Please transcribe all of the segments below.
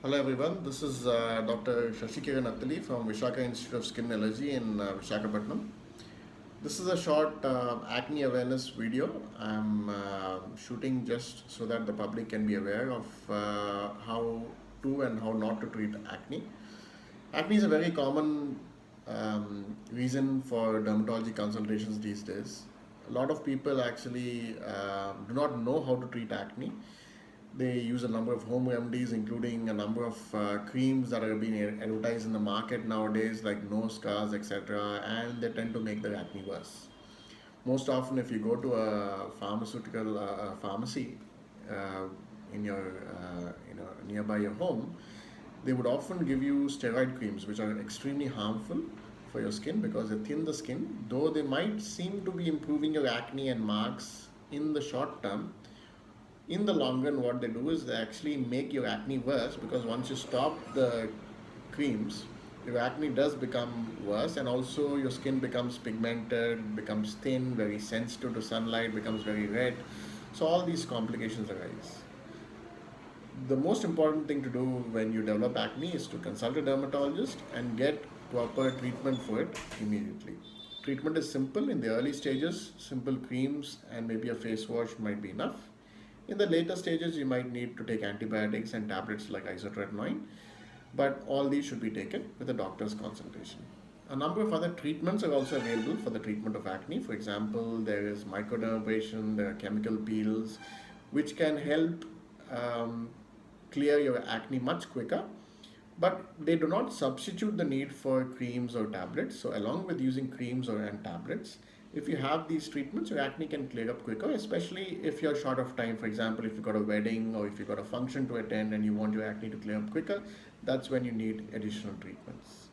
Hello everyone, this is Dr. Shashikiran Attali from Vishaka Institute of Skin Allergy in Vishakhapatnam. This is a short acne awareness video. I'm shooting just so that the public can be aware of how to and how not to treat acne. Acne is a very common reason for dermatology consultations these days. A lot of people actually do not know how to treat acne. They use a number of home remedies, including a number of creams that are being advertised in the market nowadays, like nose scars, etc., and they tend to make the acne worse. Most often, if you go to a pharmaceutical pharmacy uh, in your nearby your home, they would often give you steroid creams, which are extremely harmful for your skin because they thin the skin. Though they might seem to be improving your acne and marks in the short term, in the long run what they do is they actually make your acne worse, because once you stop the creams, your acne does become worse, and also your skin becomes pigmented, becomes thin, very sensitive to sunlight, becomes very red. So all these complications arise. The most important thing to do when you develop acne is to consult a dermatologist and get proper treatment for it immediately. Treatment is simple. In the early stages, simple creams and maybe a face wash might be enough. In the later stages, you might need to take antibiotics and tablets like isotretinoin, but all these should be taken with a doctor's consultation. A number of other treatments are also available for the treatment of acne. For example, there is microdermabrasion, there are chemical peels, which can help um, clear your acne much quicker, but they do not substitute the need for creams or tablets. So along with using creams and tablets, if you have these treatments, your acne can clear up quicker, especially if you're short of time. For example, if you've got a wedding or if you've got a function to attend and you want your acne to clear up quicker, that's when you need additional treatments.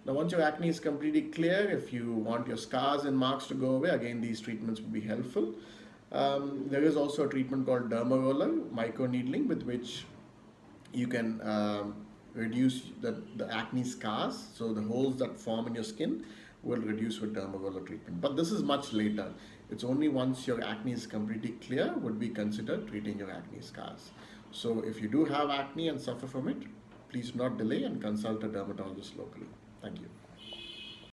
Now, once your acne is completely clear, if you want your scars and marks to go away, again, these treatments will be helpful. There is also a treatment called dermaroller, microneedling, with which you can reduce the acne scars. So the holes that form in your skin will reduce with dermaroller treatment. But this is much later. It's only once your acne is completely clear would we consider treating your acne scars. So if you do have acne and suffer from it, please do not delay and consult a dermatologist locally. Thank you.